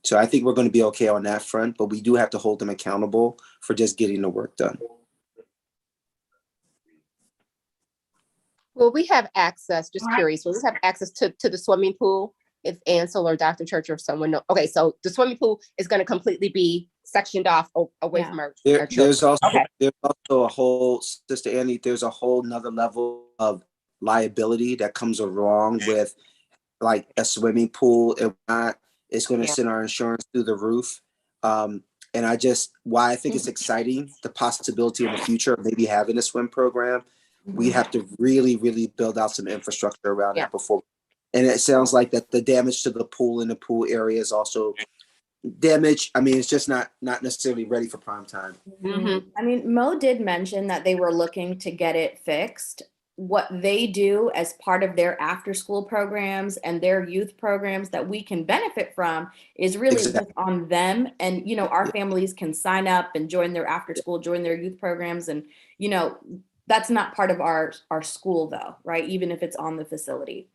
So I think we're going to be okay on that front, but we do have to hold them accountable for just getting the work done. Will we have access, just All right. curious, will we have access to the swimming pool if Ansel or Dr. Church or someone know? Okay, so the swimming pool is going to completely be sectioned off away Yeah. from our There's children. also Okay. there's also a whole, Sister Annie, there's a whole nother level of liability that comes along with like a swimming pool. If not, it's going to Yeah. send our insurance through the roof. And why I think it's exciting, the possibility in the future of maybe having a swim program. We have to really, really build out some infrastructure around Yeah. that before. And it sounds like that the damage to the pool and the pool area is also damage. I mean, it's just not necessarily ready for prime time. Mhm. I mean, Mo did mention that they were looking to get it fixed. What they do as part of their after school programs and their youth programs that we can benefit from is really Exactly. just on them. And, you know, our Yeah. families can sign up and join their after school, join their youth programs. And, you know, that's not part of our school though, right? Even if it's on the facility.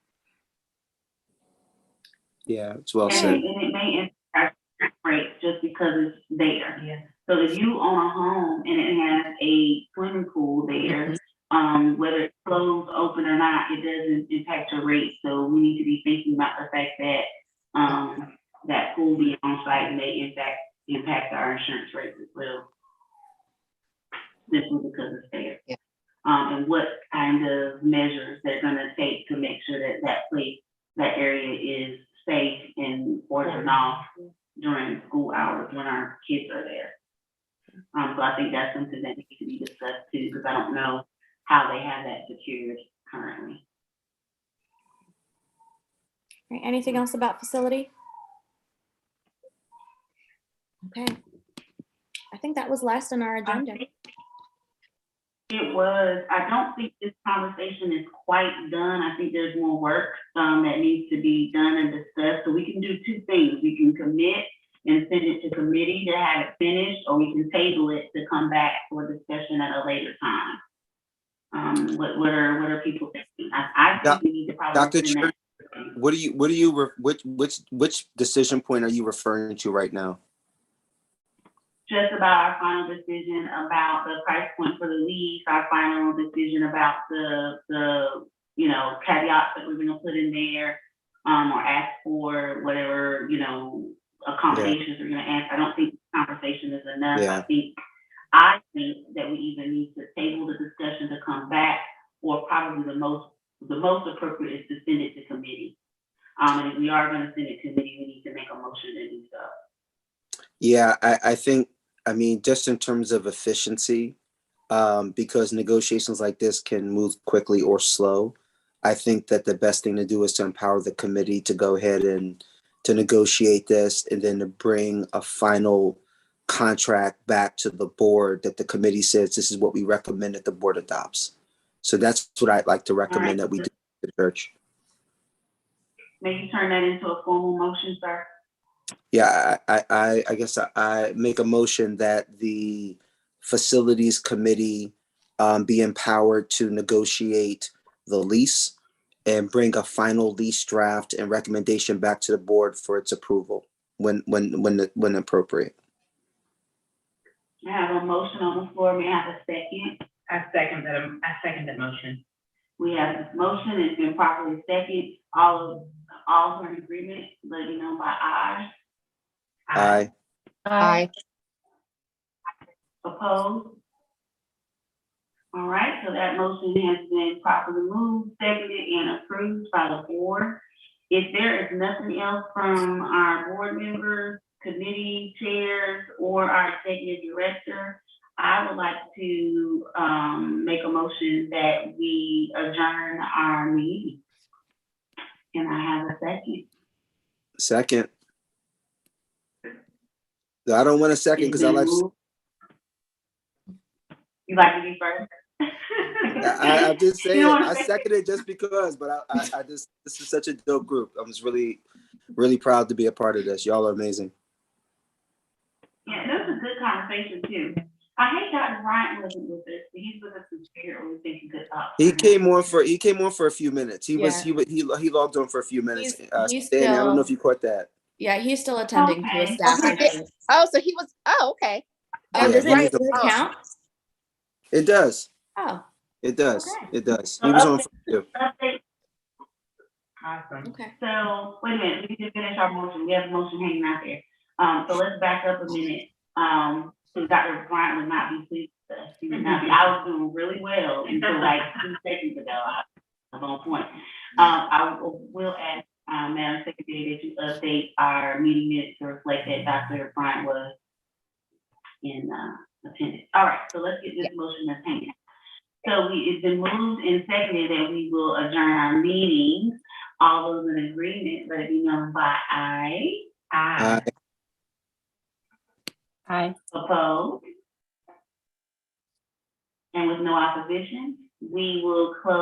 Yeah, it's well And said. it may impact rates just because it's there. Yeah. So if you own a home and it has a swimming pool there, whether it's closed, open or not, it doesn't impact your rate. So we need to be thinking about the fact that that pool being on site may impact our insurance rates as well. Simply because it's there. Yeah. And what kind of measures they're gonna take to make sure that that area is safe and cordoned off during school hours when our kids are there. So I think that's something that needs to be discussed too, because I don't know how they have that secured currently. Right, anything else about facility? Okay. I think that was last on our agenda. It was. I don't think this conversation is quite done. I think there's more work that needs to be done and discussed. So we can do two things. We can commit and send it to committee to have it finished, or we can table it to come back for discussion at a later time. What are people thinking? I think we need to probably Dr. send that. Which decision point are you referring to right now? Just about our final decision about the price point for the lease, our final decision about the caveats that we're gonna put in there, or ask for whatever, accommodations we're gonna ask. I don't think this conversation is enough. Yeah. I think that we either need to table the discussion to come back, or probably the most appropriate is to send it to committee. And if we are gonna send it to committee, we need to make a motion to do so. Yeah, I think, I mean, just in terms of efficiency, because negotiations like this can move quickly or slow, I think that the best thing to do is to empower the committee to go ahead and to negotiate this, and then to bring a final contract back to the board that the committee says this is what we recommend that the board adopts. So that's what I'd like to recommend that we do to the church. Maybe turn that into a formal motion, sir. Yeah, I guess I make a motion that the facilities committee be empowered to negotiate the lease and bring a final lease draft and recommendation back to the board for its approval when appropriate. I have a motion on the floor. May I have a second? I second that motion. We have this motion. It's been properly seconded. All who are in agreement, let me know by aye. Aye. Aye. Opposed? All right, so that motion has been properly moved, seconded, and approved by the board. If there is nothing else from our board members, committee chairs, or our executive director, I would like to make a motion that we adjourn our meeting. Can I have a second? Second. I don't want a second because I like. You like to be first? I'm just saying, I say- second it just because, but I just, this is such a dope group. I'm just really, really proud to be a part of this. Y'all are amazing. Yeah, that was a good conversation too. I hate Dr. Bryant wasn't with us, but he's with us in spirit. We're thinking good thoughts. He came on for a few minutes. He logged on for a few minutes. He's Danny, I don't know still, if you caught that. yeah, he's still attending to a Okay. staff Oh, he did? meeting. Oh, so he was, oh, okay. Oh, Yeah, does he it, was does it Oh. count? It does. Oh, It does. Okay. It does. So He was on for you. update. Awesome. okay. So, wait a minute, we didn't finish our motion. We have a motion hanging out there. So let's back up a minute. So Dr. Bryant would not be pleased with us. He would not be. I was doing really well until like 2 seconds ago. I was on point. I will ask, Madam Secretary, that you update our meeting minutes to reflect that Dr. Bryant was in, attendance. All right, so let's get this motion that's hanging. So it's been moved and seconded that we will adjourn our meeting. All those in agreement, let it be known by aye. Aye. Aye. Opposed? And with no opposition, we will close